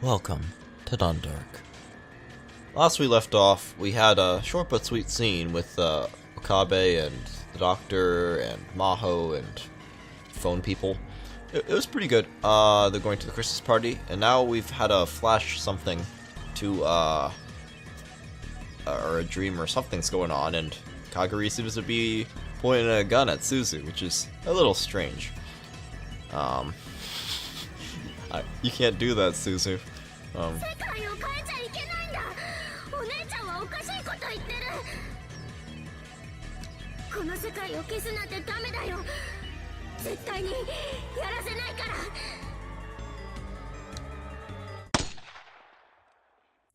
Welcome to Dundark. Last we left off, we had a short but sweet scene with Okabe and the doctor and Maho and phone people. It was pretty good. They're going to the Christmas party, and now we've had a flash something to, or a dream or something's going on, and Kagari seems to be pointing a gun at Suzu, which is a little strange. You can't do that, Suzu.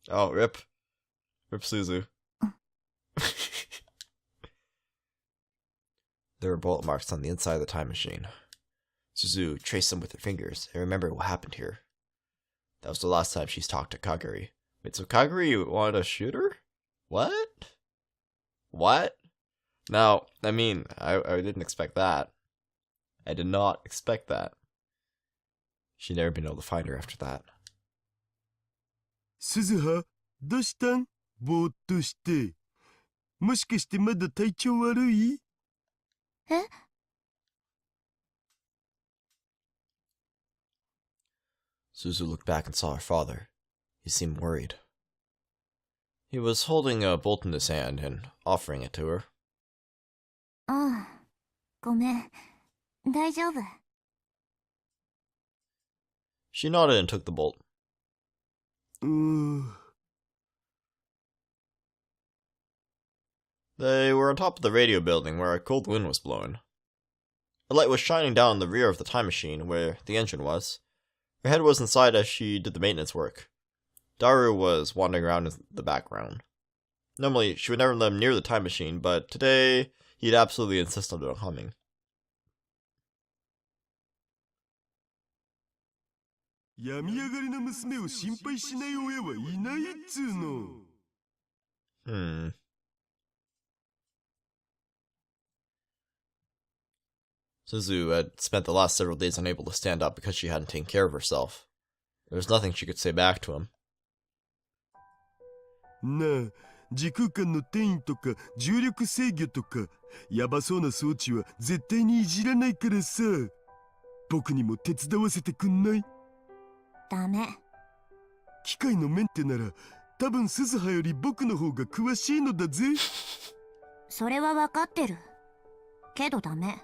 Oh, rip. Rip Suzu. There were bullet marks on the inside of the time machine. Suzu traced them with her fingers and remembered what happened here. That was the last time she's talked to Kagari. Wait, so Kagari wanted to shoot her? What? What? Now, I mean, I didn't expect that. I did not expect that. She'd never been able to find her after that. Suzuha, どうしたん? ぼーっとして。もしかしてまだ体調悪い? え? Suzu looked back and saw her father. He seemed worried. He was holding a bolt in his hand and offering it to her. ああ、ごめん。大丈夫。She nodded and took the bolt. They were on top of the radio building where a cold wind was blowing. A light was shining down the rear of the time machine where the engine was. Her head was inside as she did the maintenance work. Daru was wandering around in the background. Normally, she would never let him near the time machine, but today, he'd absolutely insist on it coming. 病み上がりの娘を心配しない親はいないっつーの。Suzu had spent the last several days unable to stand up because she hadn't taken care of herself. There was nothing she could say back to him. なあ、時空間の転移とか重力制御とかヤバそうな装置は絶対にいじらないからさ。僕にも手伝わせてくんない？ダメ。機械のメンテなら多分鈴葉より僕の方が詳しいのだぜ。それはわかってる。けどダメ。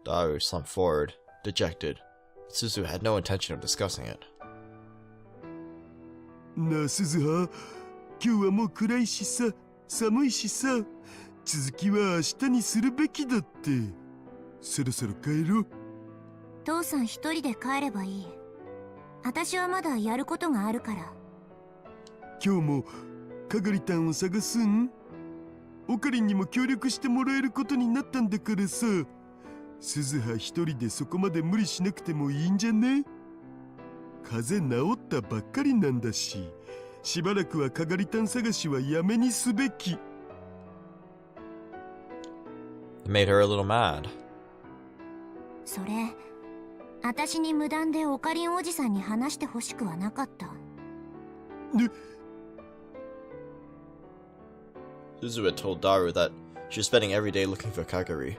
Daru slumped forward, dejected. Suzu had no intention of discussing it. なあ鈴葉、今日はもう暗いしさ、寒いしさ、続きは明日にするべきだって。そろそろ帰ろう。父さん一人で帰ればいい。私はまだやることがあるから。今日もかがりたんを探すん？オカリンにも協力してもらえることになったんだからさ。鈴葉一人でそこまで無理しなくてもいいんじゃね？風邪治ったばっかりなんだし、しばらくはかがりたん探しはやめにすべき。It made her a little mad. それ、私に無断でオカリンおじさんに話してほしくはなかった。Suzu had told Daru that she was spending every day looking for Kagari,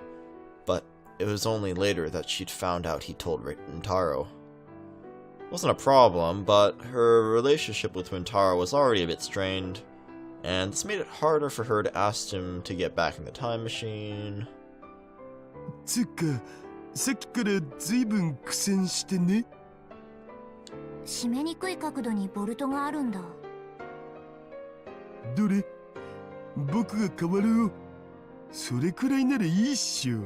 but it was only later that she'd found out he told Rintaro. It wasn't a problem, but her relationship with Rintaro was already a bit strained, and this made it harder for her to ask him to get back in the time machine. つうか、さっきからずいぶん苦戦してね。締めにくい角度にボルトがあるんだ。どれ？僕が変わるよ。それくらいならいいっしょ。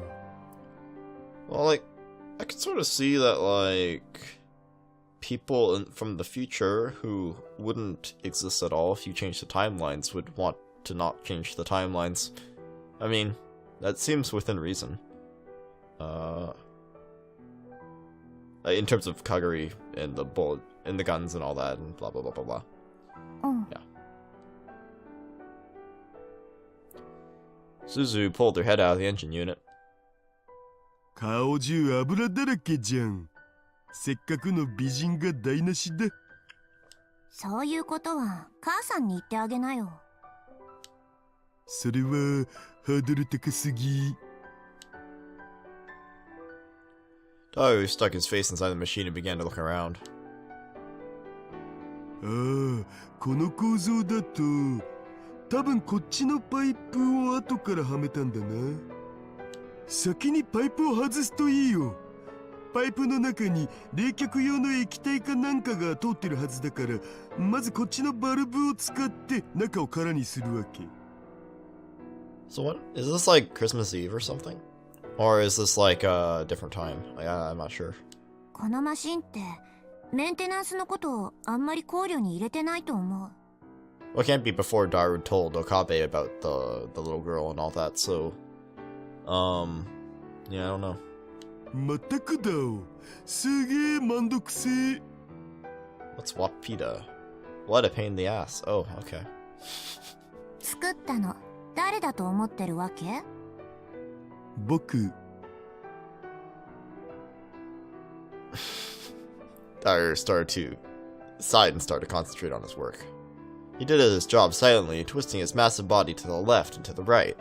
Well, like, I could sort of see that, like, people from the future who wouldn't exist at all if you changed the timelines would want to not change the timelines. I mean, that seems within reason. In terms of Kagari and the bullet and the guns and all that and blah blah blah blah blah. Yeah. Suzu pulled her head out of the engine unit. 顔中油だらけじゃん。せっかくの美人が台無しだ。そういうことは母さんに言ってあげなよ。それはハードル高すぎ。Daru stuck his face inside the machine and began to look around. ああ、この構造だと多分こっちのパイプを後からはめたんだな。先にパイプを外すといいよ。パイプの中に冷却用の液体かなんかが通ってるはずだから、まずこっちのバルブを使って中を空にするわけ。So what? Is this like Christmas Eve or something? Or is this like a different time? I'm not sure. このマシンってメンテナンスのことをあんまり考慮に入れてないと思う。Well, it can't be before Daru told Okabe about the little girl and all that, so... Yeah, I don't know. まったくだお。すげえめんどくせえ。What's Wapita? What a pain in the ass. Oh, okay. 作ったの誰だと思ってるわけ？僕。Daru started to sigh and started to concentrate on his work. He did his job silently, twisting his massive body to the left and to the right.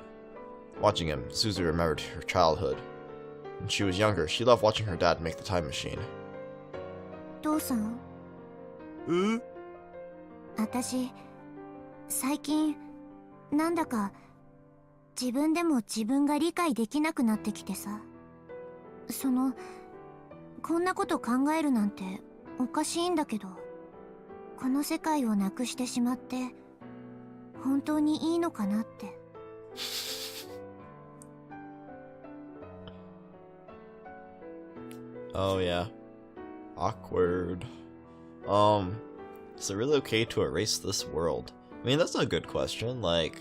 Watching him, Suzu remembered her childhood. When she was younger, she loved watching her dad make the time machine. 父さん、え？私最近なんだか自分でも自分が理解できなくなってきてさ。こんなこと考えるなんておかしいんだけど、この世界をなくしてしまって本当にいいのかなって。Oh yeah. Awkward. Is it really okay to erase this world? I mean, that's a good question. Like,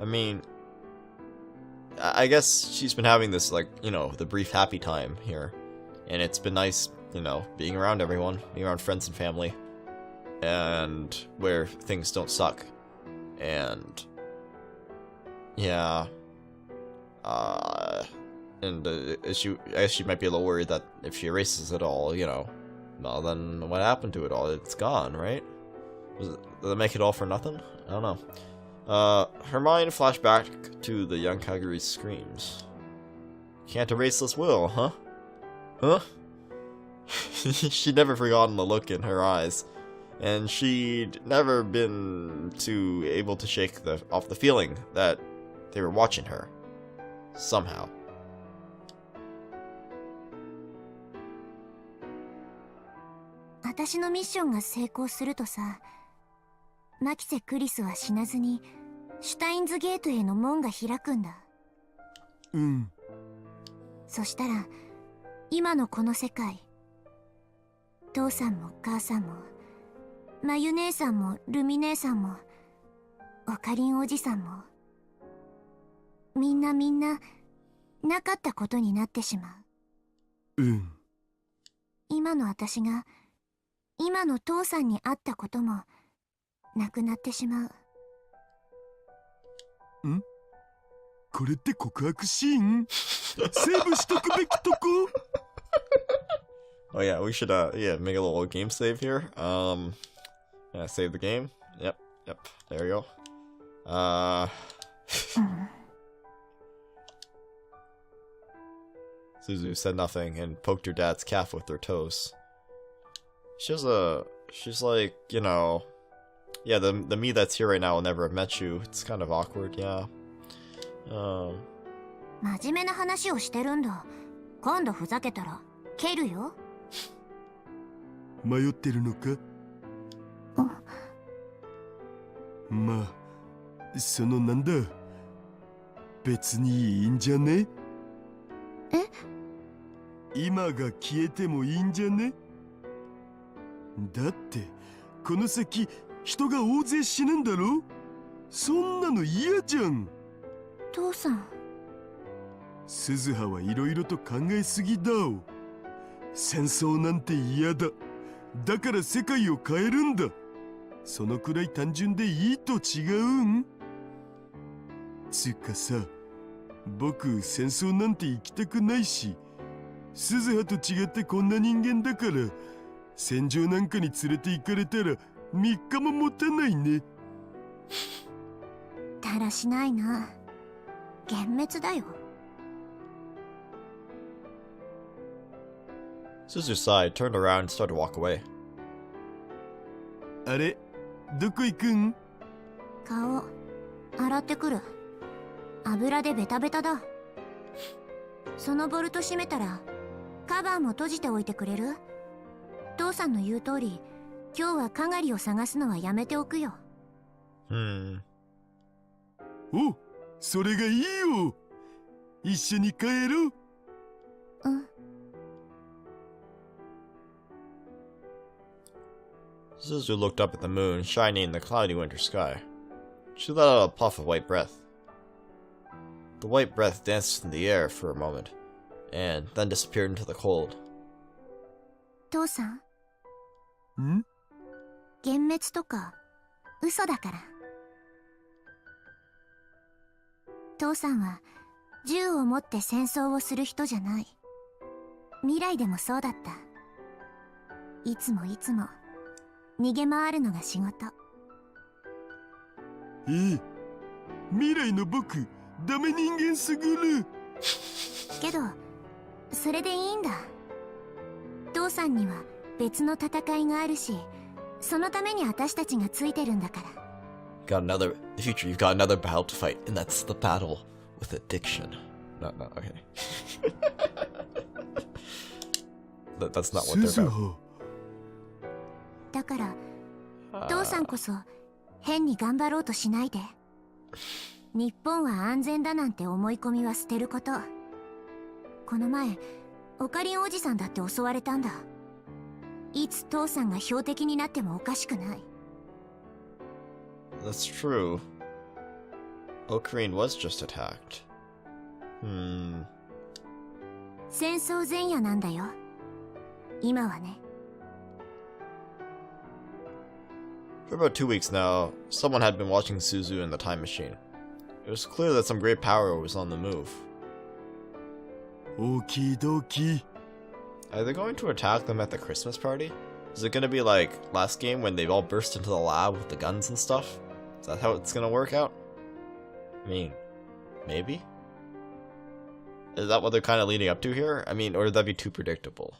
I mean, I guess she's been having this, like, you know, the brief happy time here. And it's been nice, you know, being around everyone, being around friends and family. And where things don't suck. And, yeah. I guess she might be a little worried that if she erases it all, you know, well, then what happened to it all? It's gone, right? Did it make it all for nothing? I don't know. Her mind flashed back to the young Kaguri's screams. Can't erase this will, huh? Huh? She'd never forgotten the look in her eyes, and she'd never been too able to shake off the feeling that they were watching her. Somehow. 私のミッションが成功するとさ、マキセ・クリスは死なずにシュタインズゲートへの門が開くんだ。うん。そしたら今のこの世界、父さんも母さんもまゆ姉さんもルミ姉さんもオカリンおじさんもみんななかったことになってしまう。うん。今の私が今の父さんに会ったこともなくなってしまう。ん？これって告白シーン？セーブしとくべきとこOh yeah, we should yeah, make a little game save here. Yeah, save the game. Yep, there we go. Suzu said nothing and poked her dad's calf with her toes. She's like, you know, yeah, the me that's here right now will never have met you. It's kind of awkward, yeah. 真面目な話をしてるんだ。今度ふざけたら蹴るよ。迷ってるのか？まあ、そのなんだ、別にいいんじゃね？え？今が消えてもいいんじゃね？だってこの先人が大勢死ぬんだろ？そんなの嫌じゃん。父さん。鈴葉はいろいろと考えすぎだお。戦争なんて嫌だ。だから世界を変えるんだ。そのくらい単純でいいと違うん？つうかさ、僕戦争なんて行きたくないし、鈴葉と違ってこんな人間だから戦場なんかに連れて行かれたら3日も持たないね。だらしないな。幻滅だよ。Suzu sighed, turned around, and started to walk away. あれ、どこ行くん？顔洗ってくる。油でベタベタだ。そのボルト閉めたらカバーも閉じておいてくれる？父さんの言う通り、今日はかがりを探すのはやめておくよ。お、それがいいよ。一緒に帰ろう。うん。Suzu looked up at the moon, shining in the cloudy winter sky. She let out a puff of white breath. The white breath danced in the air for a moment, and then disappeared into the cold. 父さん、ん？幻滅とか嘘だから。父さんは銃を持って戦争をする人じゃない。未来でもそうだった。いつもいつも逃げ回るのが仕事。未来の僕、ダメ人間すぎる。けどそれでいいんだ。父さんには別の戦いがあるし、そのために私たちがついてるんだから。In the future, you've got another battle to fight, and that's the battle with addiction. No, okay. That's not what they're about. だから父さんこそ変に頑張ろうとしないで。日本は安全だなんて思い込みは捨てること。この前オカリンおじさんだって襲われたんだ。いつ父さんが標的になってもおかしくない。That's true. Ocarine was just attacked. 戦争前夜なんだよ。今はね。For about 2 weeks now, someone had been watching Suzu in the time machine. It was clear that some great power was on the move. Okie dokie. Are they going to attack them at the Christmas party? Is it going to be like last game when they all burst into the lab with the guns and stuff? Is that how it's going to work out? I mean, maybe? Is that what they're kind of leading up to here? I mean, or would that be too predictable?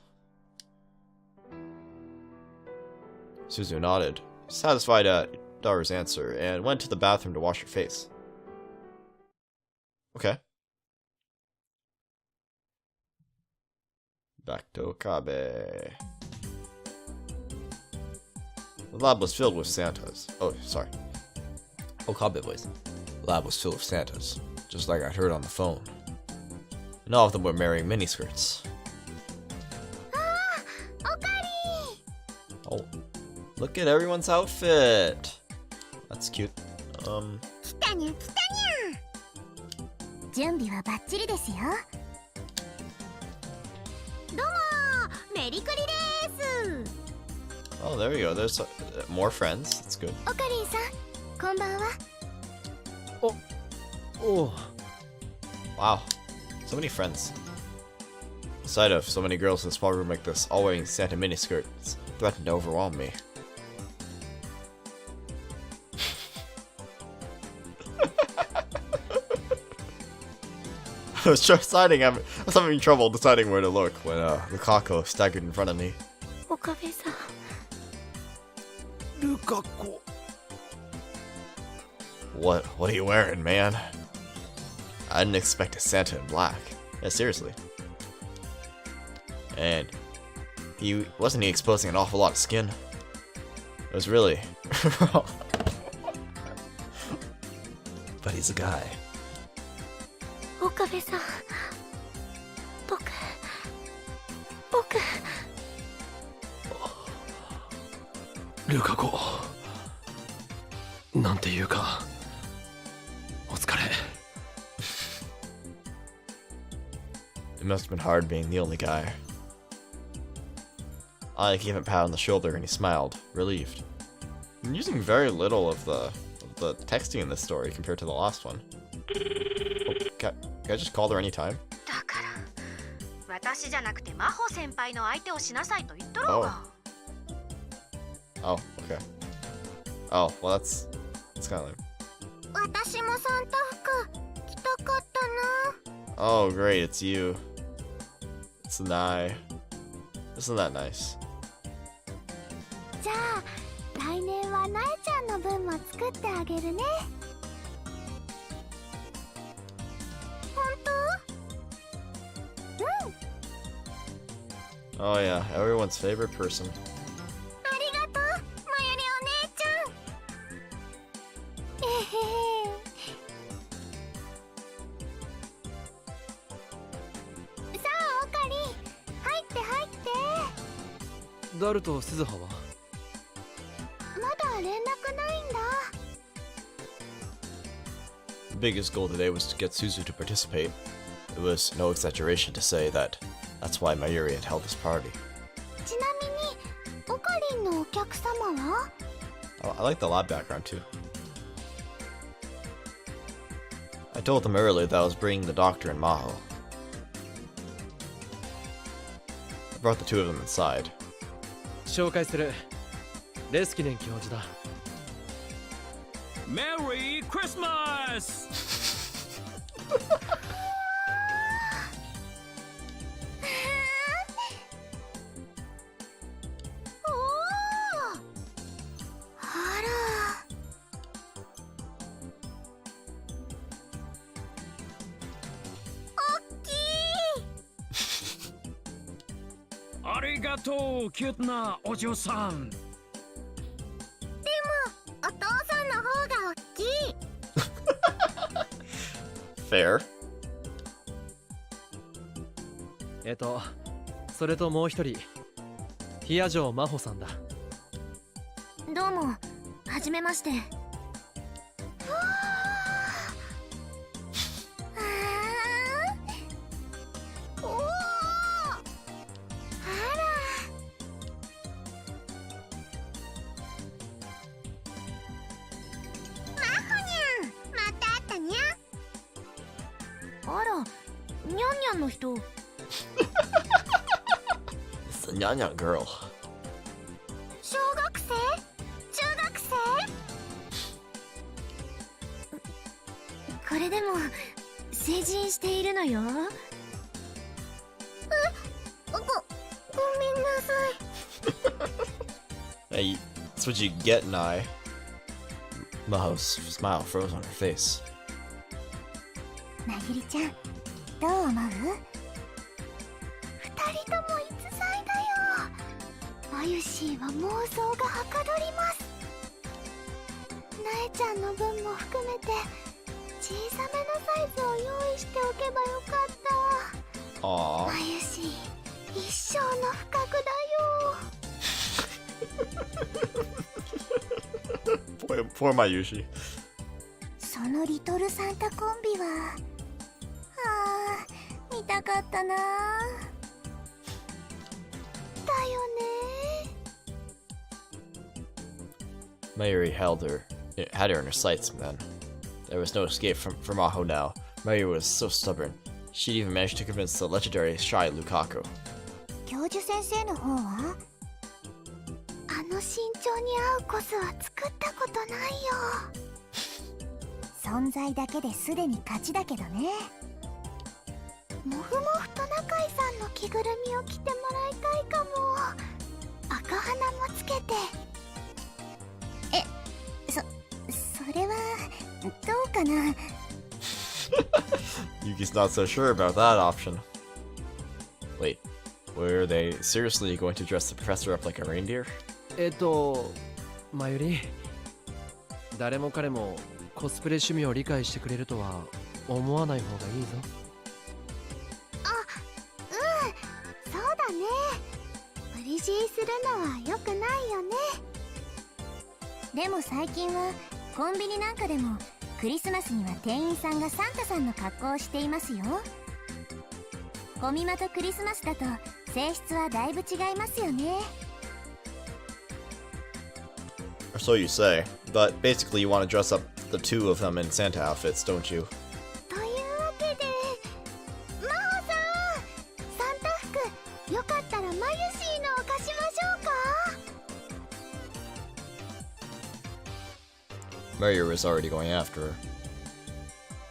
Suzu nodded, satisfied at Daru's answer, and went to the bathroom to wash her face. Okay. Back to Okabe. The lab was filled with Santas. Oh, sorry. Okabe voice. The lab was filled with Santas, just like I'd heard on the phone. And all of them were wearing miniskirts. Oh, look at everyone's outfit. That's cute. 来たにゃ来たにゃ。準備はバッチリですよ。どうもメリクリです。Oh, there we go. There's more friends. That's good. オカリンさん、こんばんは。Oh. Wow. So many friends. The sight of so many girls in a small room like this, all wearing Santa miniskirts, threatened to overwhelm me. I was having trouble deciding where to look when Lukako staggered in front of me. 岡部さん。Lukako. What are you wearing, man? I didn't expect a Santa in black. Yeah, seriously. And wasn't he exposing an awful lot of skin? It was really but he's a guy. 岡部さん、僕Lukako. なんていうか、お疲れ。It must have been hard being the only guy. I gave him a pat on the shoulder and he smiled, relieved. I'm using very little of the texting in this story compared to the last one. Oh, can I just call her anytime? だから私じゃなくて真帆先輩の相手をしなさいと言っとろうが。Oh, okay. Oh, well, that's kind of lame. 私もサンタ服着たかったな。 Oh, great, it's you. It's Nai. Isn't that nice? じゃあ来年はなえちゃんの分も作ってあげるね。本当？ Oh yeah, everyone's favorite person. ありがとう、まゆりお姉ちゃん。えへへ。さあオカリン、入って入って。ダルと鈴葉は？まだ連絡ないんだ。 The biggest goal today was to get Suzu to participate. It was no exaggeration to say that that's why Mayuri had held this party. ちなみにオカリンのお客様は？ I like the lab background too. I told them earlier that I was bringing the doctor and Maho. I brought the two of them inside. 紹介する。レスキネン教授だ。メリークリスマス。おお、あら。おっきい。ありがとう、キュートなお嬢さん。でもお父さんの方が大きい。Fair. それともう一人、ヒア城真帆さんだ。どうも、はじめまして。おお、あら。まほにゃん、また会ったにゃ。あら、にゃんにゃんの人。 It's the Nyan girl. 小学生？中学生？これでも成人しているのよ。ごめんなさい。 Hey, that's what you get, Nai. Maho's smile froze on her face. なゆりちゃん、どう思う？二人とも逸材だよ。まゆしーは妄想がはかどります。なえちゃんの分も含めて小さめのサイズを用意しておけばよかった。 Aww. まゆしー、一生の不覚だよ。 Poor Mayushi. そのリトルサンタコンビは、見たかったな。だよね。 Mayuri had her in her sights, man. There was no escape from Maho now. Mayuri was so stubborn. She'd even managed to convince the legendary shy Lukaku. 教授先生の方は？あの身長に合うコスは作ったことないよ。存在だけですでに勝ちだけどね。もふもふトナカイさんの着ぐるみを着てもらいたいかも。赤鼻もつけて。それはどうかな。 Yuki's not so sure about that option. Wait, were they seriously going to dress the professor up like a reindeer? まゆり、誰も彼もコスプレ趣味を理解してくれるとは思わない方がいいぞ。そうだね。無理強いするのは良くないよね。でも最近はコンビニなんかでもクリスマスには店員さんがサンタさんの格好をしていますよ。コミマとクリスマスだと性質はだいぶ違いますよね。 Or so you say. But basically you want to dress up the two of them in Santa outfits, don't you? というわけで、真帆さん、サンタ Mario was already going after her.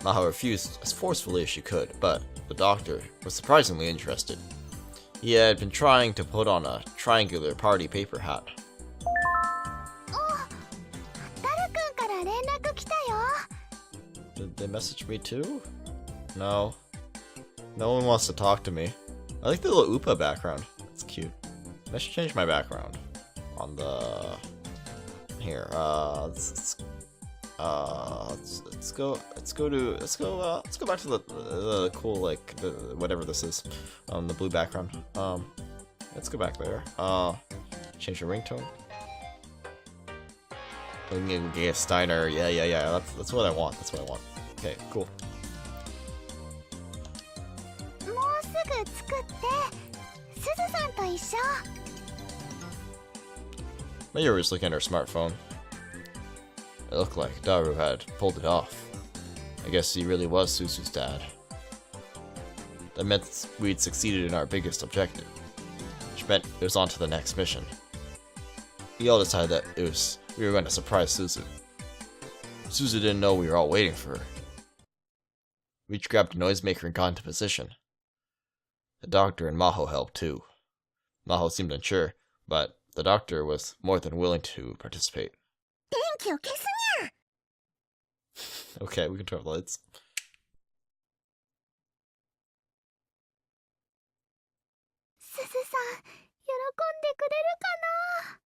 Maho refused as forcefully as she could, but the doctor was surprisingly interested. He had been trying to put on a triangular party paper hat. ダルくんから連絡来たよ。 Did they message me too? No. No one wants to talk to me. I like the little Oopa background. It's cute. I should change my background. On the... Here, let's go back to the cool, like, whatever this is. The blue background. Let's go back there. Change the ringtone. Yeah, Steiner. Yeah. That's what I want. That's what I want. Okay, cool. もうすぐ作って、すずさんと一緒。 Mayor was looking at her smartphone. It looked like Daru had pulled it off. I guess he really was Suzu's dad. That meant we'd succeeded in our biggest objective, which meant it was on to the next mission. We all decided that we were going to surprise Suzu. Suzu didn't know we were all waiting for her. We each grabbed a noisemaker and got into position. The doctor and Maho helped too. Maho seemed unsure, but the doctor was more than willing to participate. 電気を消すにゃ。 Okay, we can turn off the lights. すずさん、喜んでくれるかな。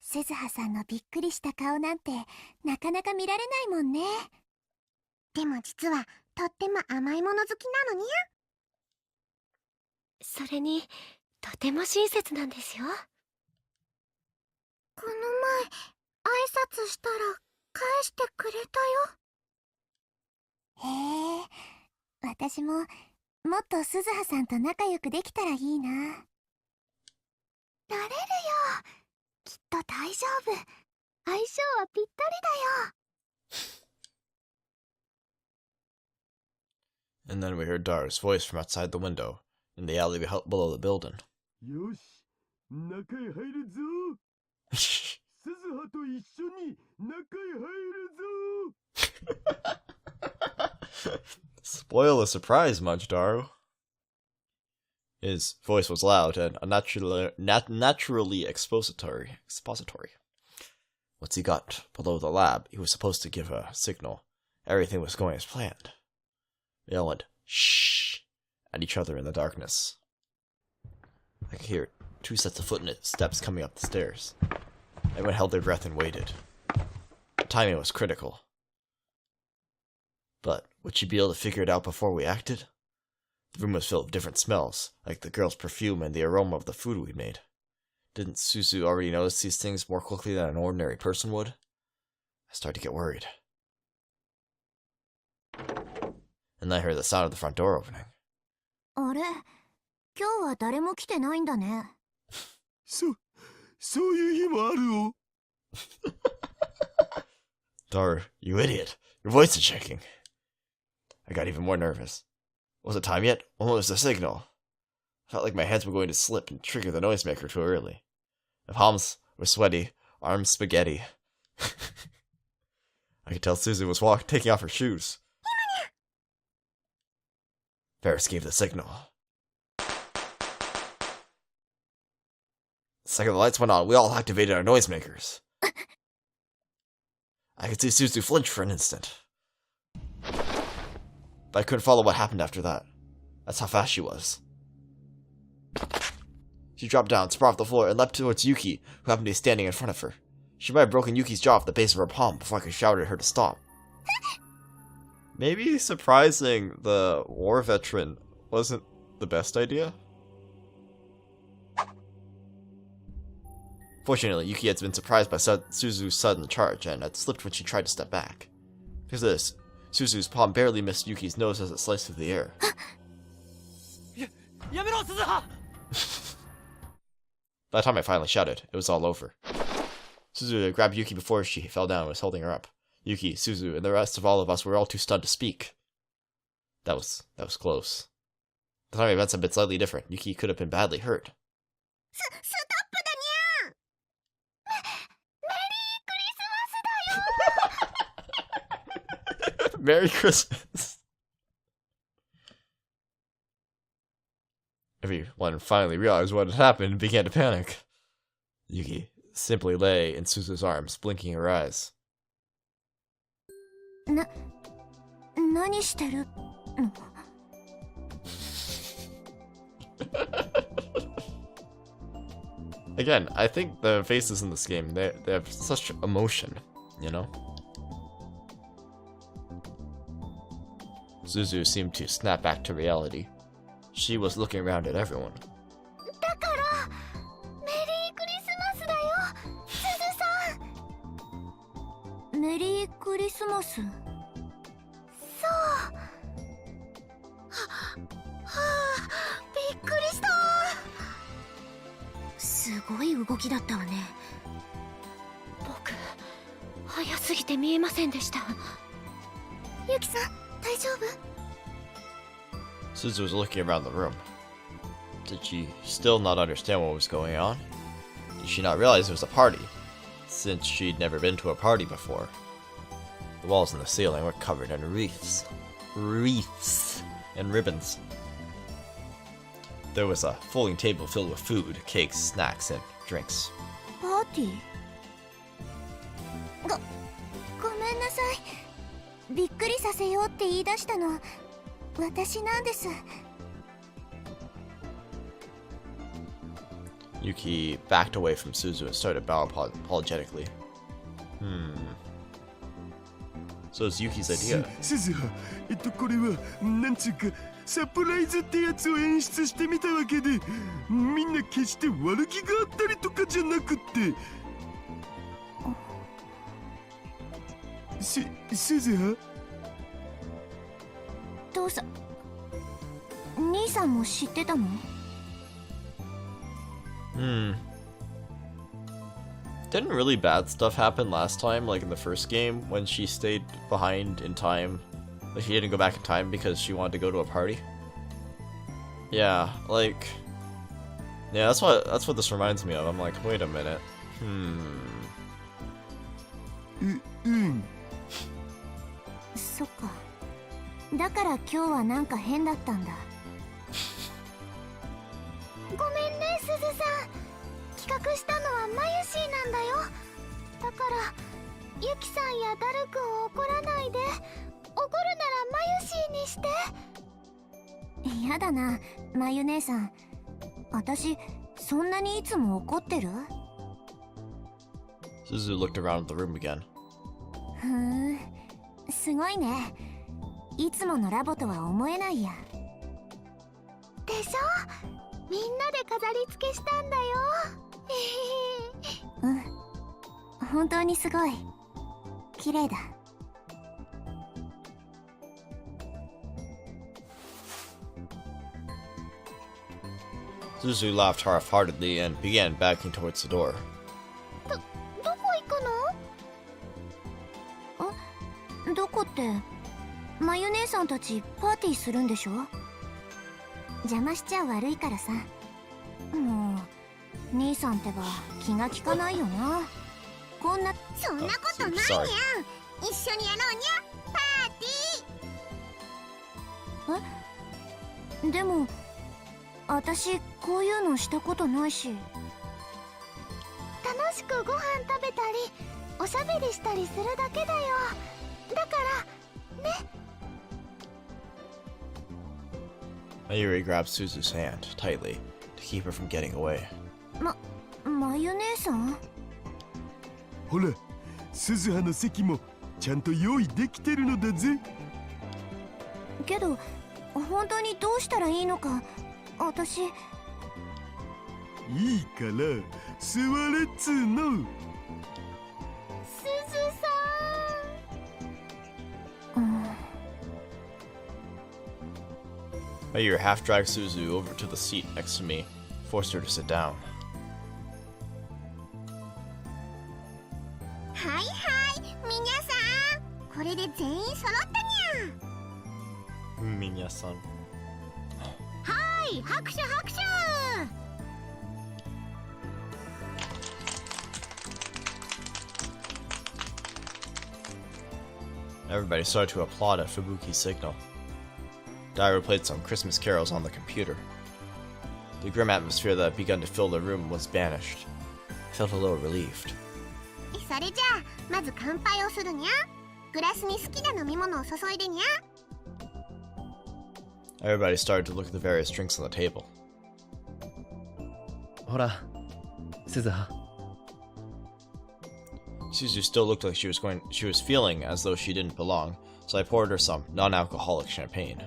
すずはさんのびっくりした顔なんてなかなか見られないもんね。でも実はとっても甘いもの好きなのにゃ。それにとても親切なんですよ。この前挨拶したら返してくれたよ。へえ、私ももっとすずはさんと仲良くできたらいいな。なれるよ。きっと大丈夫。相性はぴったりだよ。 And then we heard Daru's voice from outside the window, in the alley below the building. よし、中へ入るぞ。すずはと一緒に中へ入るぞ。 Spoil the surprise, much, Daru. His voice was loud and naturally expository. Once he got below the lab, he was supposed to give a signal. Everything was going as planned. They all went shh at each other in the darkness. I could hear 2 sets of footsteps coming up the stairs. Everyone held their breath and waited. The timing was critical. But would she be able to figure it out before we acted? The room was filled with different smells, like the girl's perfume and the aroma of the food we'd made. Didn't Suzu already notice these things more quickly than an ordinary person would? I started to get worried. And then I heard the sound of the front door opening. あれ、今日は誰も来てないんだね。そういう日もあるよ。Daru, you idiot. Your voice is shaking. I got even more nervous. Was it time yet? When was the signal? I felt like my hands were going to slip and trigger the noisemaker too early. My palms were sweaty, arms spaghetti. I could tell Suzu was taking off her shoes. Ferris gave the signal. The second the lights went on, we all activated our noisemakers. I could see Suzu flinch for an instant. But I couldn't follow what happened after that. That's how fast she was. She dropped down, sprawled off the floor, and leapt towards Yuki, who happened to be standing in front of her. She might have broken Yuki's jaw off the base of her palm before I could shout at her to stop. Maybe surprising the war veteran wasn't the best idea? Fortunately, Yuki had been surprised by Suzu's sudden charge and had slipped when she tried to step back. Because of this, Suzu's palm barely missed Yuki's nose as it sliced through the air. By the time I finally shouted, it was all over. Suzu had grabbed Yuki before she fell down and was holding her up. Yuki, Suzu, and the rest of all of us were all too stunned to speak. That was close. The timing events had been slightly different. Yuki could have been badly hurt. ストップだにゃー。メリークリスマスだよ。Merry Christmas. Everyone finally realized what had happened and began to panic. Yuki simply lay in Suzu's arms, blinking her eyes. 何してるの? Again, I think the faces in this game, they have such emotion, you know? Suzu seemed to snap back to reality. She was looking around at everyone. だからメリークリスマスだよ、すずさん。メリークリスマス。そう。びっくりした。すごい動きだったわね。僕、早すぎて見えませんでした。ユキさん、大丈夫？ Suzu was looking around the room. Did she still not understand what was going on? Did she not realize it was a party, since she'd never been to a party before? The walls and the ceiling were covered in wreaths. Wreaths and ribbons. There was a folding table filled with food, cakes, snacks, and drinks. パーティー？ごめんなさい。びっくりさせようって言い出したの私なんです。 Yuki backed away from Suzu and started bowing apologetically. So it's Yuki's idea. すずは、これはなんつうかサプライズってやつを演出してみたわけで、みんな決して悪気があったりとかじゃなくって。すずは？父さん、兄さんも知ってたの？Didn't really bad stuff happen last time, like in the first game, when she stayed behind in time? Like she didn't go back in time because she wanted to go to a party? Yeah, like... Yeah, that's what this reminds me of. I'm like, wait a minute. そっか。だから今日はなんか変だったんだ。ごめんね、すずさん。企画したのはマユシーなんだよ。だからユキさんやダルくんを怒らないで。怒るならマユシーにして。やだな、マユ姉さん。私そんなにいつも怒ってる？ Suzu looked around the room again. ふん、すごいね。いつものラボとは思えないや。でしょ？みんなで飾り付けしたんだよ。うん、本当にすごい綺麗だ。Suzu laughed half-heartedly and began backing towards the door. どこ行くの？どこって、マユ姉さんたちパーティーするんでしょ？邪魔しちゃ悪いからさ。もう兄さんってば気が利かないよな。こんな。そんなことないやん。一緒にやろうにゃ、パーティー。え？でも私こういうのしたことないし。楽しくご飯食べたりおしゃべりしたりするだけだよ。だからね。Mayuri grabbed Suzu's hand tightly to keep her from getting away. マユ姉さん？ほら、鈴葉の席もちゃんと用意できてるのだぜ。けど本当にどうしたらいいのか私。いいから座れっつーの。すずさん。Mayuri half dragged Suzu over to the seat next to me, forced her to sit down. はいはい、みなさん、これで全員揃ったにゃ。Minya-san. はい、拍手拍手。Everybody started to applaud at Fubuki's signal. Dairu played some Christmas carols on the computer. The grim atmosphere that had begun to fill the room was banished. I felt a little relieved. それじゃあまず乾杯をするにゃ。グラスに好きな飲み物を注いでにゃ。 Everybody started to look at the various drinks on the table. ほら、鈴葉。Suzu still looked like she was feeling as though she didn't belong, so I poured her some non-alcoholic champagne.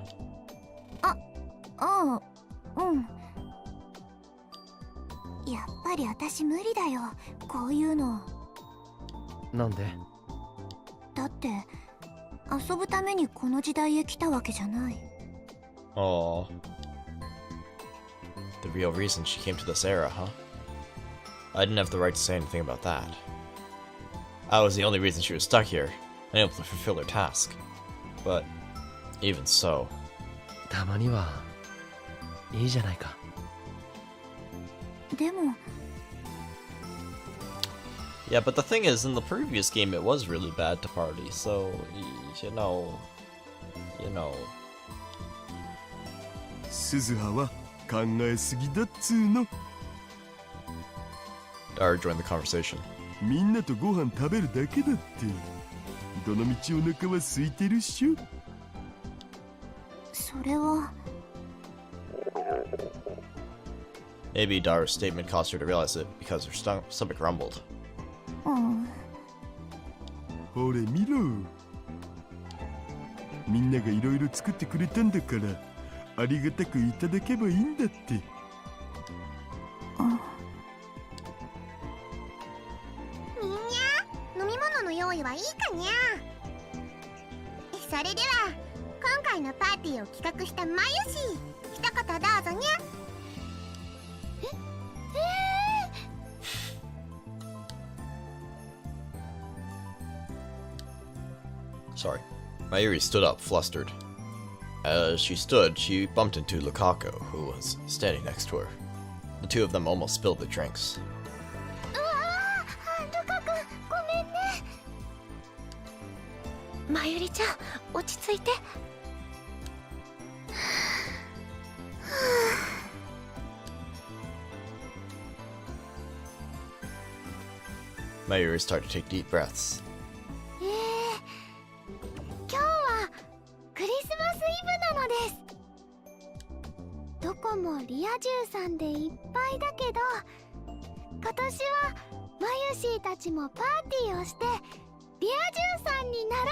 ああ、うん。やっぱり私無理だよ、こういうの。なんで？だって遊ぶためにこの時代へ来たわけじゃない。Oh. The real reason she came to this era, huh? I didn't have the right to say anything about that. I was the only reason she was stuck here, unable to fulfill her task. But, even so... たまにはいいじゃないか。でも Yeah, but the thing is, in the previous game it was really bad to party, so, you know... 鈴葉は考えすぎだっつーの。 Dara joined the conversation. みんなとご飯食べるだけだって。どのみちお腹は空いてるっしょ。それは Maybe Dara's statement caused her to realize it because her stomach rumbled. うん。ほれ見ろ。みんながいろいろ作ってくれたんだから、ありがたくいただけばいいんだって。みんな飲み物の用意はいいかにゃ。それでは今回のパーティーを企画したまゆし、一言どうぞにゃ。Sorry. Mayuri stood up, flustered. As she stood, she bumped into Lukaku, who was standing next to her. The two of them almost spilled the drinks. うわー、ルカ君、ごめんね。まゆりちゃん、落ち着いて。Mayuri started to take deep breaths. 今日はクリスマスイブなのです。どこもリア充さんでいっぱいだけど、今年はマユシーたちもパーティーをしてリア充さんになろ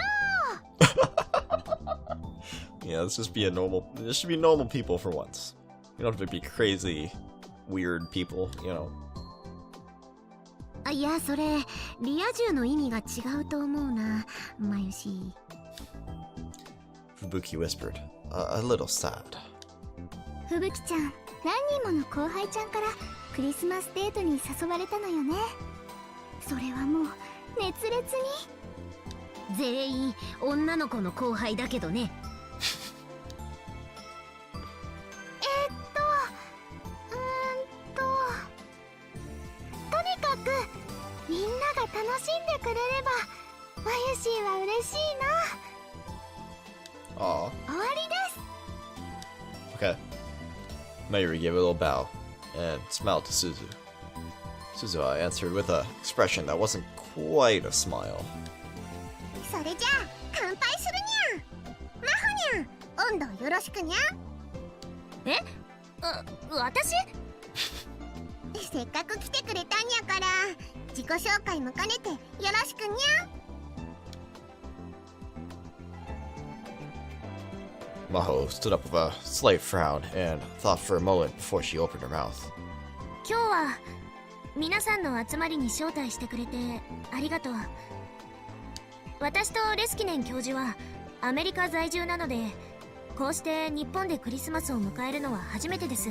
う。 Yeah, let's just be this should be normal people for once. You don't have to be crazy, weird people, you know. いや、それリア充の意味が違うと思うな、マユシー。Fubuki whispered, a little sad. ふぶきちゃん、何人もの後輩ちゃんからクリスマスデートに誘われたのよね。それはもう熱烈に。全員女の子の後輩だけどね。とにかくみんなが楽しんでくれればマユシーは嬉しいな。 Aw. 終わりです。 Okay. Mayuri gave a little bow and smiled to Suzu. Suzu answered with an expression that wasn't quite a smile. それじゃあ乾杯するにゃ。マホにゃん、温度よろしくにゃ。え？私？せっかく来てくれたんやから自己紹介も兼ねてよろしくにゃ。 Maho stood up with a slight frown and thought for a moment before she opened her mouth. 今日は皆さんの集まりに招待してくれてありがとう。私とレスキネン教授はアメリカ在住なので、こうして日本でクリスマスを迎えるのは初めてです。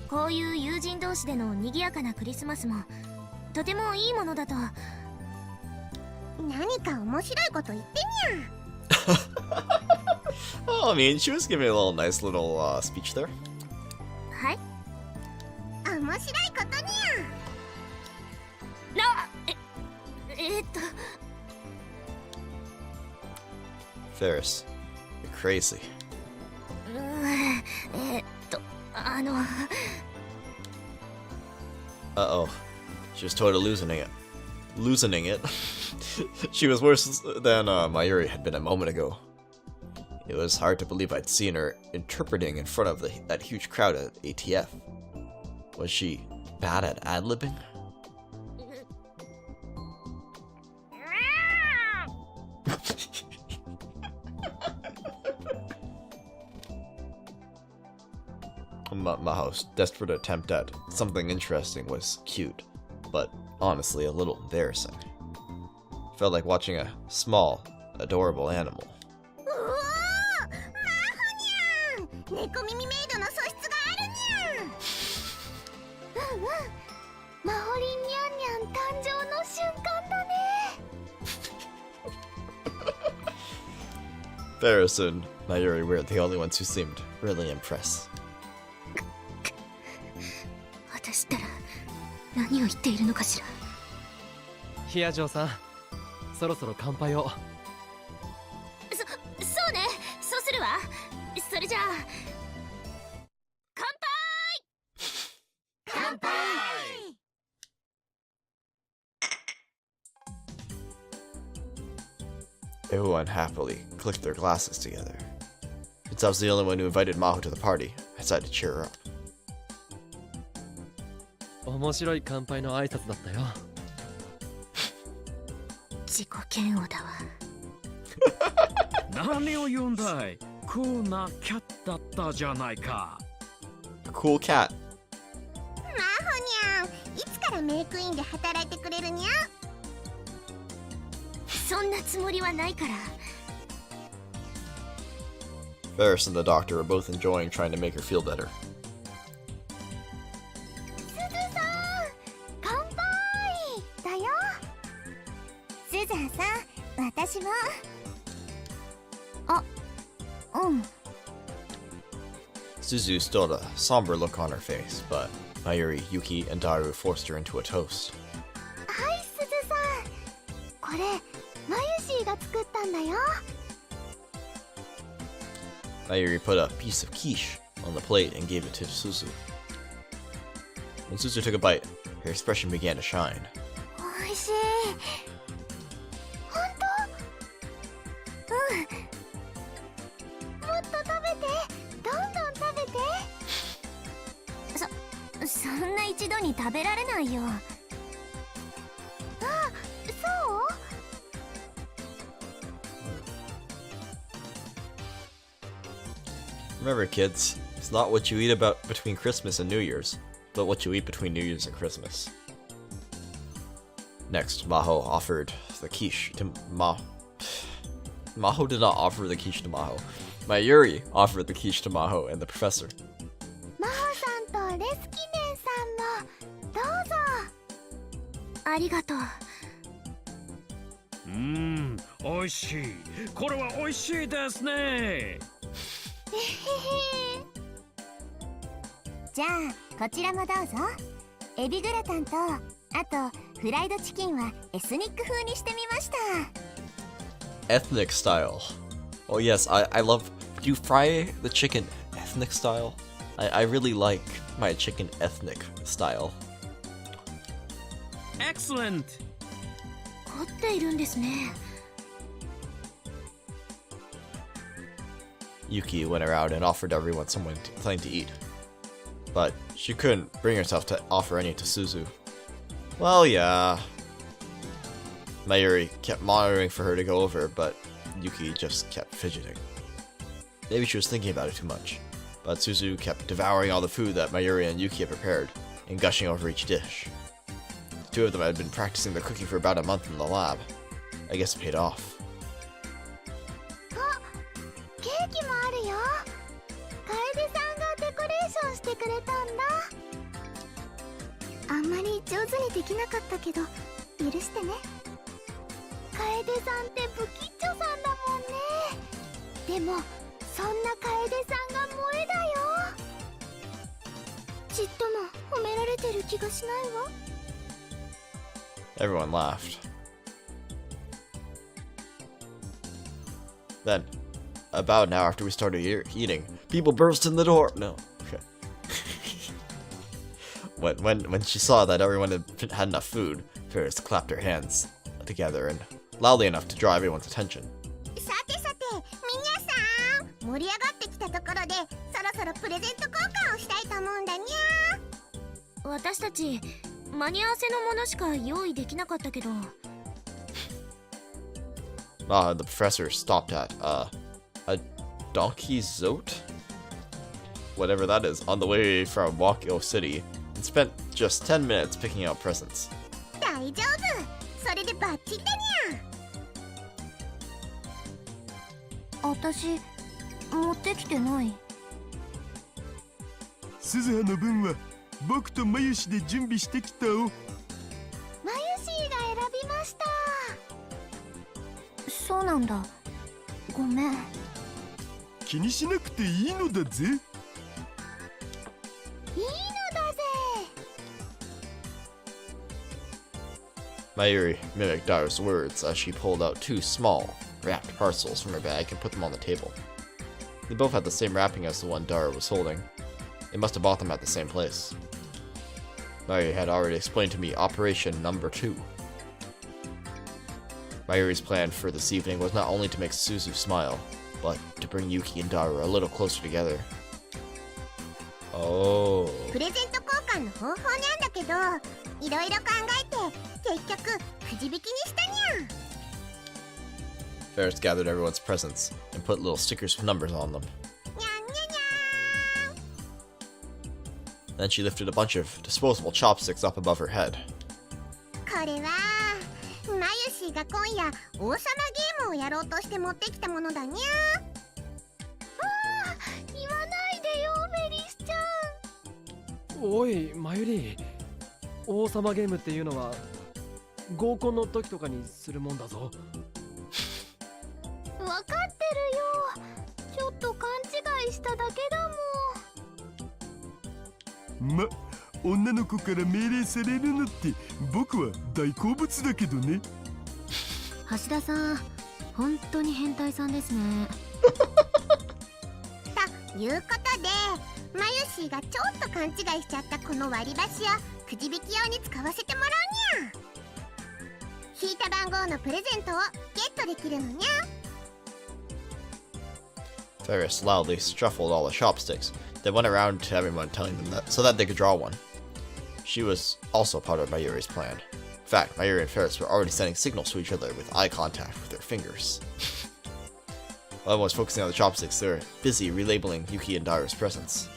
こういう友人同士での賑やかなクリスマスもとてもいいものだと。何か面白いこと言ってにゃ。Oh, I mean, she was giving a nice little speech there. はい。面白いことにゃ。Ferris, you're crazy. Uh-oh. She was totally losing it. Losing it. She was worse than Mayuri had been a moment ago. It was hard to believe I'd seen her interpreting in front of that huge crowd at ATF. Was she bad at ad-libbing? Maho's desperate attempt at something interesting was cute, but honestly a little embarrassing. Felt like watching a small, adorable animal. 猫耳メイドの素質があるにゃん。うんうん。マホリンニャンニャン誕生の瞬間だね。Ferris and Mayuri were the only ones who seemed really impressed. 私ったら何を言っているのかしら。ヒアジョーさん、そろそろ乾杯を。そうね。そうするわ。それじゃあ。乾杯。乾杯。Everyone happily clicked their glasses together. Since I was the only one who invited Maho to the party, I decided to cheer her up. 面白い乾杯の挨拶だったよ。自己嫌悪だわ。何を言うんだい。クールなキャットだったじゃないか。A cool cat. マホニャン、いつからメイクインで働いてくれるにゃ。そんなつもりはないから。Ferris and the doctor were both enjoying trying to make her feel better. すずさん、乾杯だよ。すずはさん、私も。あ、うん。Suzu still had a somber look on her face, but Mayuri, Yuki, and Daru forced her into a toast. はい、すずさん。これ、マユシーが作ったんだよ。Mayuri put a piece of quiche on the plate and gave it to Suzu. When Suzu took a bite, her expression began to shine. おいしい。本当？うん。もっと食べて。どんどん食べて。そんな一度に食べられないよ。あ、そう？ Remember, kids, it's not what you eat between Christmas and New Year's, but what you eat between New Year's and Christmas. Next, Maho offered the quiche to Maho did not offer the quiche to Maho. Mayuri offered the quiche to Maho and the professor. マホさんとレスキネンさんもどうぞ。ありがとう。おいしい。これはおいしいですね。じゃあこちらもどうぞ。エビグラタンとあとフライドチキンはエスニック風にしてみました。 Ethnic style. Oh yes, I love. Do you fry the chicken ethnic style? I really like my chicken ethnic style. Excellent. 凝っているんですね。 Yuki went around and offered everyone something to eat. But she couldn't bring herself to offer any to Suzu. Well, yeah. Mayuri kept monitoring for her to go over, but Yuki just kept fidgeting. Maybe she was thinking about it too much, but Suzu kept devouring all the food that Mayuri and Yuki had prepared, and gushing over each dish. The two of them had been practicing the cooking for about a month in the lab. I guess it paid off. ケーキもあるよ。楓さんがデコレーションしてくれたんだ。あんまり上手にできなかったけど許してね。楓さんって不吉祥さんだもんね。でもそんな楓さんが萌えだよ。ちっとも褒められてる気がしないわ。 Everyone laughed. Then, about an hour after we started eating, people burst in the door. No, okay. when she saw that everyone had enough food, Ferris clapped her hands together and loudly enough to draw everyone's attention. さてさて、皆さん、盛り上がってきたところで、そろそろプレゼント交換をしたいと思うんだにゃ。私たち、間に合わせのものしか用意できなかったけど。The professor stopped at a donkey zote, whatever that is, on the way from Wakio City, and spent just 10 minutes picking out presents. 大丈夫、それでバッチリだにゃ。私、持ってきてない。鈴葉の分は僕とマユシで準備してきたお。マユシーが選びました。そうなんだ。ごめん。気にしなくていいのだぜ。いいのだぜ。Mayuri mimicked Dara's words as she pulled out 2 small, wrapped parcels from her bag and put them on the table. They both had the same wrapping as the one Dara was holding. They must have bought them at the same place. Mayuri had already explained to me Operation Number 2. Mayuri's plan for this evening was not only to make Suzu smile, but to bring Yuki and Dara a little closer together. Oh. プレゼント交換の方法なんだけど、いろいろ考えて結局くじ引きにしたにゃ。Ferris gathered everyone's presents and put little stickers with numbers on them. にゃんにゃにゃん。 Then she lifted a bunch of disposable chopsticks up above her head. これはマユシーが今夜王様ゲームをやろうとして持ってきたものだにゃ。ああ、言わないでよベリスちゃん。おいマユリ、王様ゲームっていうのは合コンの時とかにするもんだぞ。わかってるよ。ちょっと勘違いしただけだもん。女の子から命令されるのって僕は大好物だけどね。橋田さん、本当に変態さんですね。ということで、マユシーがちょっと勘違いしちゃったこの割り箸をくじ引き用に使わせてもらうにゃ。引いた番号のプレゼントをゲットできるのにゃ。Ferris loudly shuffled all the chopsticks, then went around to everyone telling them that so that they could draw one. She was also part of Mayuri's plan. In fact, Mayuri and Ferris were already sending signals to each other with eye contact with their fingers. While everyone was focusing on the chopsticks, they were busy relabeling Yuki and Dara's presents.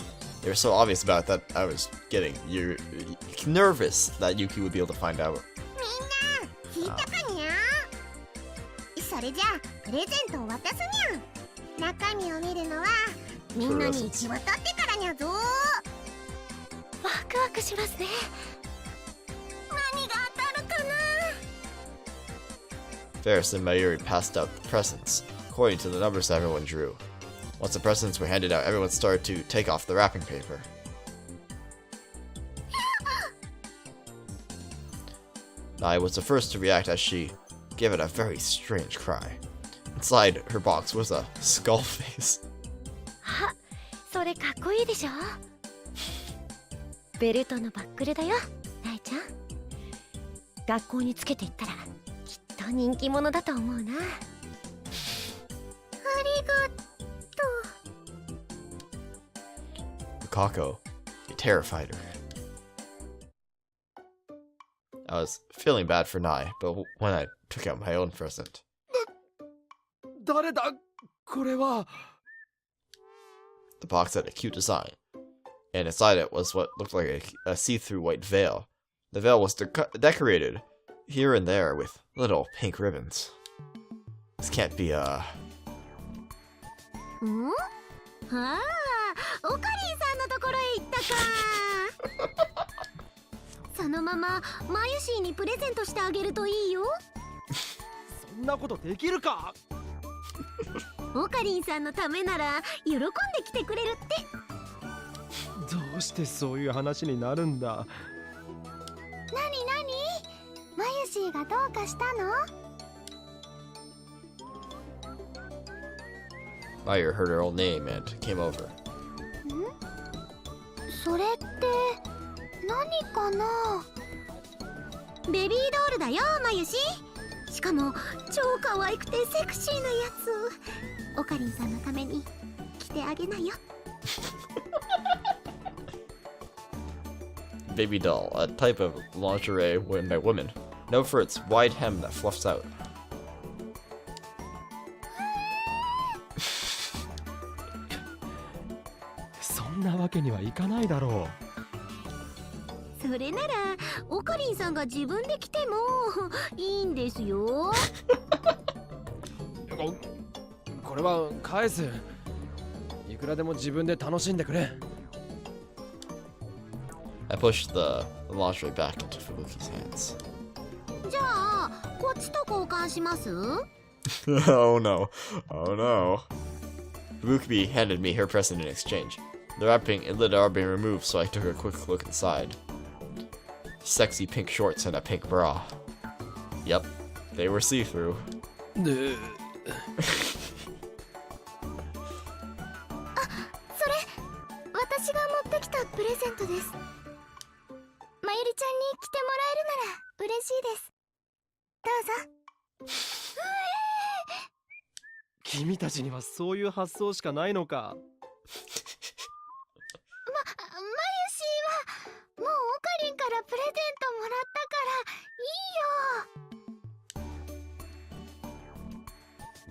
They were so obvious about it that I was getting nervous that Yuki would be able to find out. みんな、引いたかにゃ。それじゃあ、プレゼントを渡すにゃ。中身を見るのはみんなに行き渡ってからにゃぞ。ワクワクしますね。何が当たるかな。 Ferris and Mayuri passed out the presents, according to the numbers that everyone drew. Once the presents were handed out, everyone started to take off the wrapping paper. Nai was the first to react as she gave it a very strange cry. Inside her box was a skull face. あ、それかっこいいでしょ。ベルトのバックルだよ、ナイちゃん。学校につけていったらきっと人気者だと思うな。ありがとう。 Kako, it terrified her. I was feeling bad for Nai, but when I took out my own present. 誰だこれは。 The box had a cute design, and inside it was what looked like a see-through white veil. The veil was decorated here and there with little pink ribbons. This can't beん？ああ、オカリンさんのところへ行ったか。そのままマユシーにプレゼントしてあげるといいよ。そんなことできるか。オカリンさんのためなら喜んで来てくれるって。どうしてそういう話になるんだ。なになに、マユシーがどうかしたの？ Mayu heard her old name and came over. それって何かな。ベビードールだよ、まゆし。しかも超可愛くてセクシーなやつ。オカリンさんのために着てあげなよ。Baby doll, a type of lingerie worn by women, known for its wide hem that fluffs out. そんなわけにはいかないだろそれならオカリンさんが自分で着てもいいんですよ。これは返す。いくらでも自分で楽しんでくれ。I pushed the lingerie back into Fubuki's hands. じゃあこっちと交換します？ Oh no. Oh no. Fubuki handed me her present in exchange. The wrapping and lid are being removed, so I took a quick look inside. Sexy pink shorts and a pink bra. Yep, they were see-through. それ私が持ってきたプレゼントです。まゆりちゃんに着てもらえるなら嬉しいです。どうぞ。君たちにはそういう発想しかないのか。まゆしはもうオカリンからプレゼントもらったから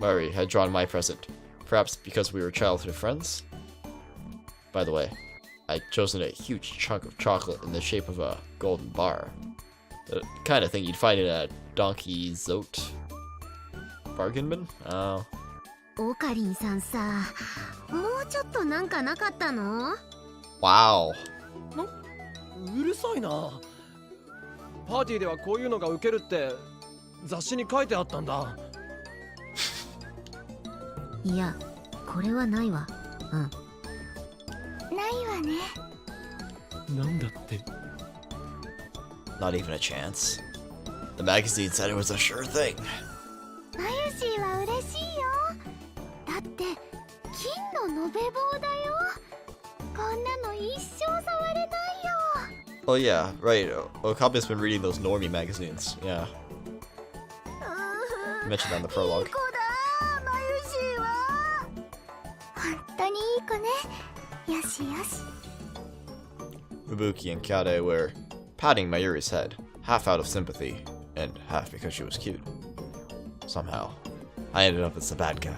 いいよ。 Murray had drawn my present, perhaps because we were childhood friends? By the way, I'd chosen a huge chunk of chocolate in the shape of a golden bar. The kind of thing you'd find in a Donkey Zote bargain bin? Oh. オカリンさんさ、もうちょっとなんかなかったの？ Wow. うるさいな。パーティーではこういうのがウケるって雑誌に書いてあったんだ。いや、これはないわ。うん。ないわね。なんだって。Not even a chance. The magazine said it was a sure thing. マユシーは嬉しいよ。だって金の延べ棒だよ。こんなの一生触れないよ。 Oh yeah, right. Okabe's been reading those normie magazines. Yeah. Mentioned that in the prologue. いい子だ、マユシーは。本当にいい子ね。よしよし。 Fubuki and Kade were patting Mayuri's head, half out of sympathy, and half because she was cute. Somehow, I ended up as the bad guy.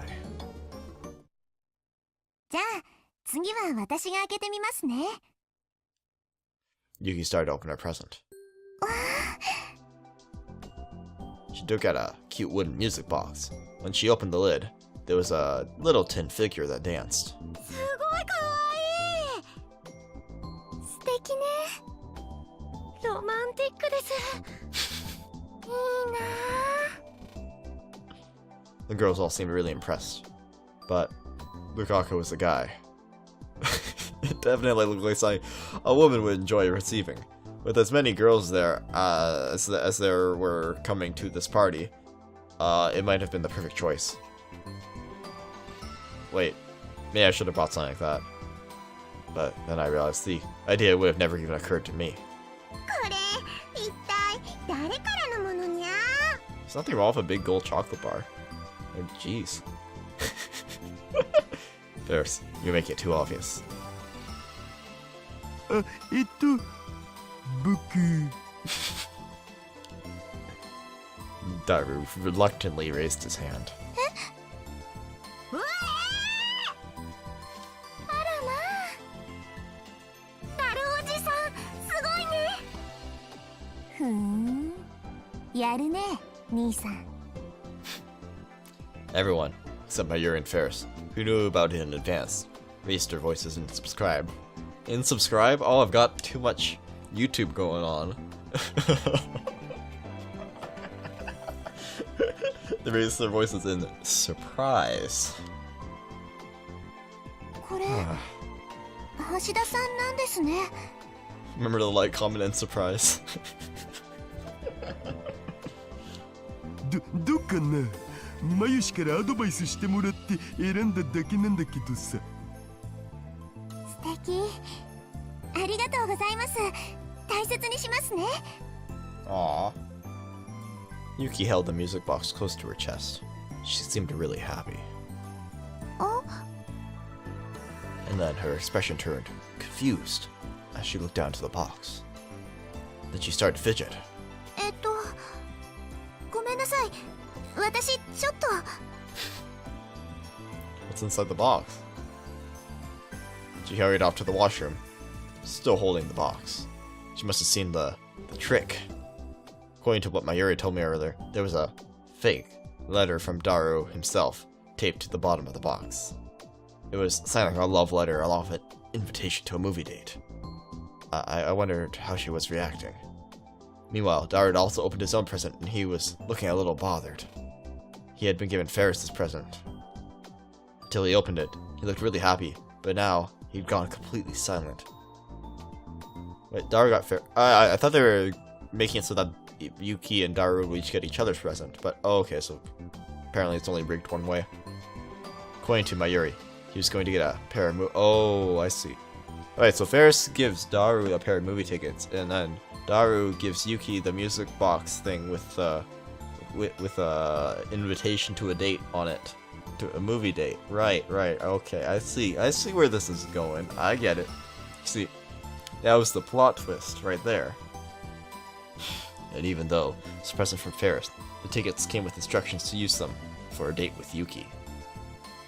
じゃあ次は私が開けてみますね。 Yuki started to open her present. She took out a cute wooden music box. When she opened the lid, there was a little tin figure that danced. すごいかわいい。素敵ね。ロマンティックです。いいな。 The girls all seemed really impressed. But Lukaku was the guy. It definitely looked like something a woman would enjoy receiving. With as many girls there as there were coming to this party, it might have been the perfect choice. Wait, maybe I should have bought something like that. But then I realized the idea would have never even occurred to me. これ一体誰からのものにゃ？ There's nothing wrong with a big gold chocolate bar. Oh, jeez. Ferris, you're making it too obvious. あ、僕 Daru reluctantly raised his hand. うわあらまあ。なるおじさん、すごいね。ふーん、やるね、兄さん。 Everyone, except Mayuri and Ferris, who knew about it in advance, raised their voices and subscribed. In subscribe? Oh, I've got too much YouTube going on. They raised their voices in surprise. これ、橋田さんなんですね。 Remember to like, comment, and surprise. どうかな。マユシからアドバイスしてもらって選んだだけなんだけどさ。素敵。ありがとうございます。大切にしますね。Aww. Yuki held the music box close to her chest. She seemed really happy. Oh? And then her expression turned confused as she looked down to the box. Then she started to fidget. ごめんなさい。私、ちょっと。What's inside the box? She hurried off to the washroom, still holding the box. She must have seen the trick. According to what Mayuri told me earlier, there was a fake letter from Daru himself taped to the bottom of the box. It was signing a love letter along with an invitation to a movie date. I wondered how she was reacting. Meanwhile, Daru had also opened his own present and he was looking a little bothered. He had been given Ferris's present. Until he opened it, he looked really happy, but now he'd gone completely silent. Wait, Daru got Ferris. I thought they were making it so that Yuki and Daru would each get each other's present, but oh, okay, so apparently it's only rigged one way. According to Mayuri, he was going to get a pair of oh, I see. Alright, so Ferris gives Daru a pair of movie tickets, and then Daru gives Yuki the music box thing with invitation to a date on it, to a movie date. Right, okay, I see where this is going. I get it. See, that was the plot twist right there. And even though it's a present from Ferris, the tickets came with instructions to use them for a date with Yuki.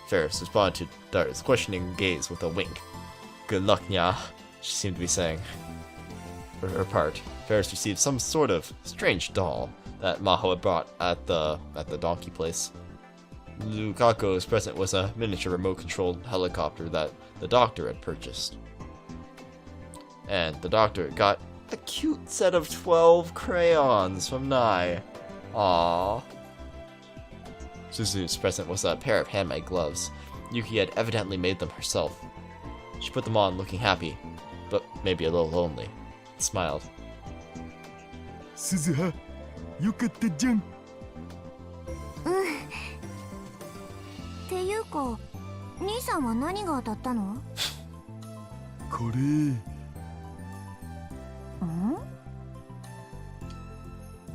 Ferris responded to Daru's questioning gaze with a wink. Good luck, nya, she seemed to be saying. For her part, Ferris received some sort of strange doll that Maho had brought at the donkey place. Lukako's present was a miniature remote-controlled helicopter that the doctor had purchased. And the doctor got a cute set of 12 crayons from Nai. Aww. Suzu's present was a pair of handmade gloves. Yuki had evidently made them herself. She put them on looking happy, but maybe a little lonely, and smiled. Suzuha, よかったじゃん。っていうか、兄さんは何が当たったの？これ。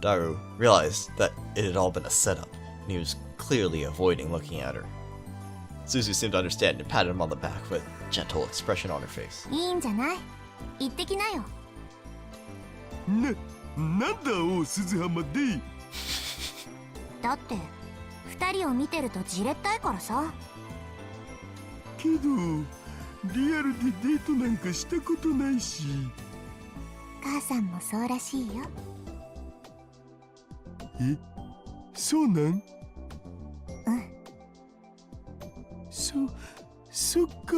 Daru realized that it had all been a setup, and he was clearly avoiding looking at her. Suzu seemed to understand and patted him on the back with a gentle expression on her face. いいんじゃない？行ってきなよ。なんだお鈴浜で。だって二人を見てるとじれったいからさ。けどリアルでデートなんかしたことないし。母さんもそうらしいよ。え、そうなん？うん。そっか。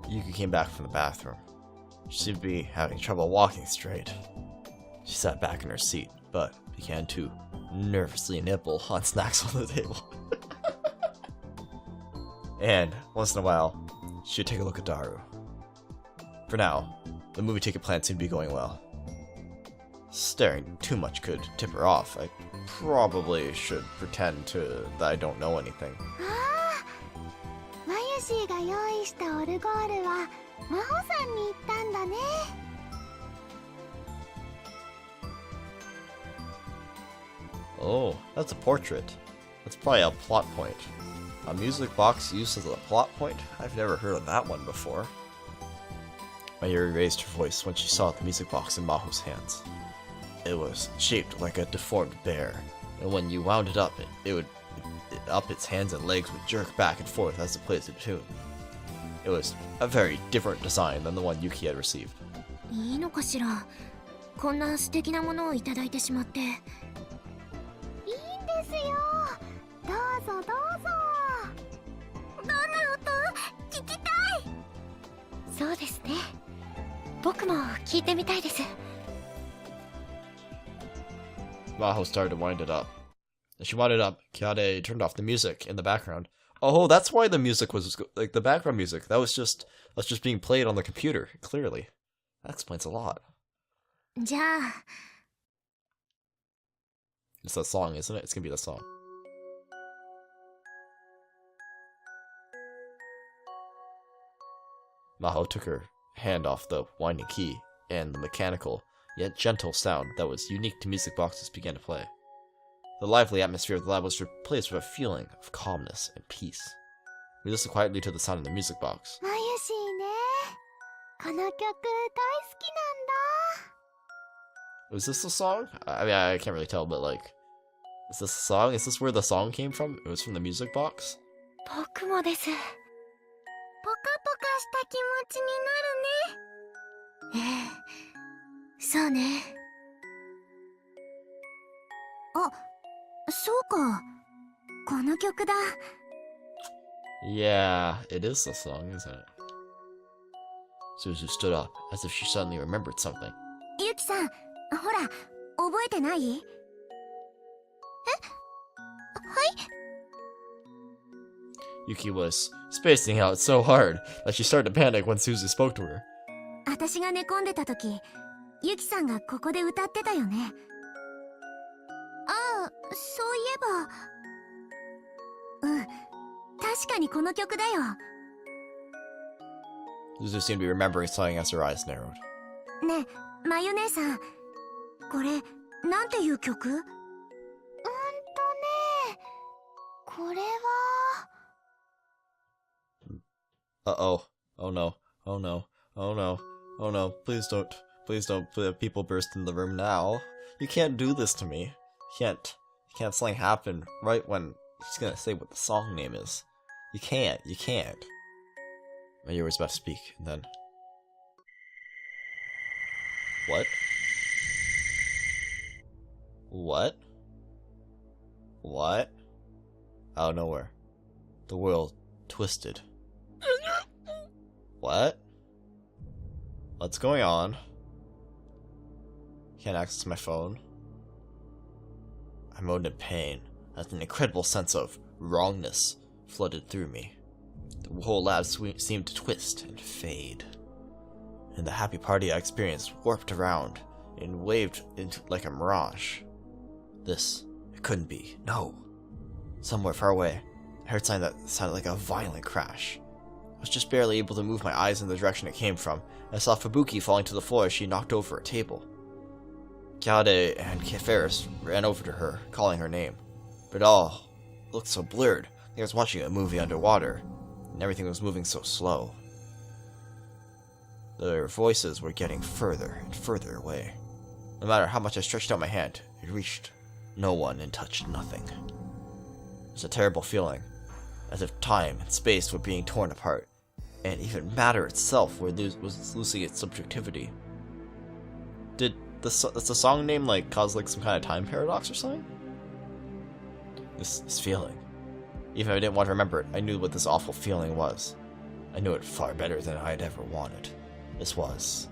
Yuki came back from the bathroom. She seemed to be having trouble walking straight. She sat back in her seat, but began to nervously nibble on snacks on the table. And once in a while, she would take a look at Daru. For now, the movie ticket plan seemed to be going well. Staring too much could tip her off. I probably should pretend that I don't know anything. マユシーが用意したオルゴールは真帆さんに行ったんだね。Oh, that's a portrait. That's probably a plot point. A music box used as a plot point? I've never heard of that one before. Mayuri raised her voice when she saw the music box in Maho's hands. It was shaped like a deformed bear, and when you wound it up, its hands and legs would jerk back and forth as it plays the tune. It was a very different design than the one Yuki had received. いいのかしら。こんな素敵なものをいただいてしまって。いいんですよ。どうぞどうぞ。どんな音？聞きたい。そうですね。僕も聞いてみたいです。Maho started to wind it up. As she wound it up, Kyade turned off the music in the background. Oh, that's why the music was like the background music. That's just being played on the computer. Clearly, that explains a lot. じゃあ It's a song, isn't it? It's gonna be the song. Maho took her hand off the winding key, and the mechanical, yet gentle sound that was unique to music boxes began to play. The lively atmosphere of the lab was replaced with a feeling of calmness and peace. We listened quietly to the sound of the music box. まゆしいね。この曲大好きなんだ。 Was this the song? I mean, I can't really tell, but like, is this the song? Is this where the song came from? It was from the music box? 僕もです。ポカポカした気持ちになるね。ええ、そうね。あ、そうか。この曲だ。 Yeah, it is the song, isn't it? Suzu stood up, as if she suddenly remembered something. ゆきさん、ほら、覚えてない？え？はい？ Yuki was spacing out so hard that she started to panic when Suzu spoke to her. 私が寝込んでた時、ゆきさんがここで歌ってたよね。ああ、そういえば。うん、確かにこの曲だよ。 Suzu seemed to be remembering something as her eyes narrowed. ねえ、まゆ姉さん、これ、なんていう曲？ね、これは。 Uh-oh. Oh no. Oh no. Oh no. Oh no. Please don't. Please don't. People burst in the room now. You can't do this to me. You can't something happen right when she's gonna say what the song name is. You can't. You can't. Mayu was about to speak, and then... What? What? What? Out of nowhere, the world twisted. What? What's going on? Can't access my phone. I moaned in pain as an incredible sense of wrongness flooded through me. The whole lab seemed to twist and fade, and the happy party I experienced warped around and waved into like a mirage. This, it couldn't be. No. Somewhere far away, I heard something that sounded like a violent crash. I was just barely able to move my eyes in the direction it came from, and I saw Fubuki falling to the floor as she knocked over a table. Kyade and Ferris ran over to her, calling her name. But it all looked so blurred, like I was watching a movie underwater, and everything was moving so slow. Their voices were getting further and further away. No matter how much I stretched out my hand, it reached no one and touched nothing. It was a terrible feeling, as if time and space were being torn apart, and even matter itself was losing its subjectivity. Does the song name like cause like some kind of time paradox or something? This feeling. Even if I didn't want to remember it, I knew what this awful feeling was. I knew it far better than I had ever wanted. This was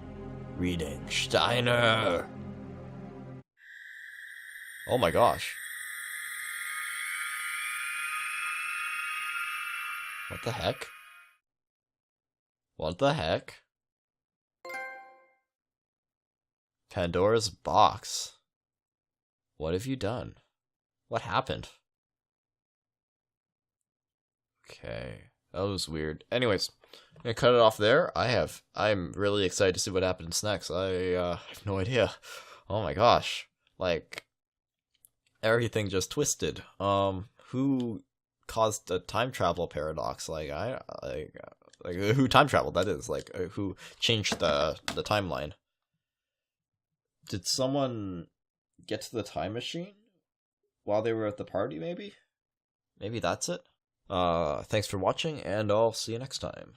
reading Steiner. Oh my gosh. What the heck? What the heck? Pandora's box. What have you done? What happened? Okay, that was weird. Anyways, I'm gonna cut it off there. I'm really excited to see what happens next. I have no idea. Oh my gosh, like everything just twisted. Who caused a time travel paradox? Like who time traveled? That is like who changed the timeline? Did someone get to the time machine while they were at the party? Maybe that's it. Thanks for watching, and I'll see you next time.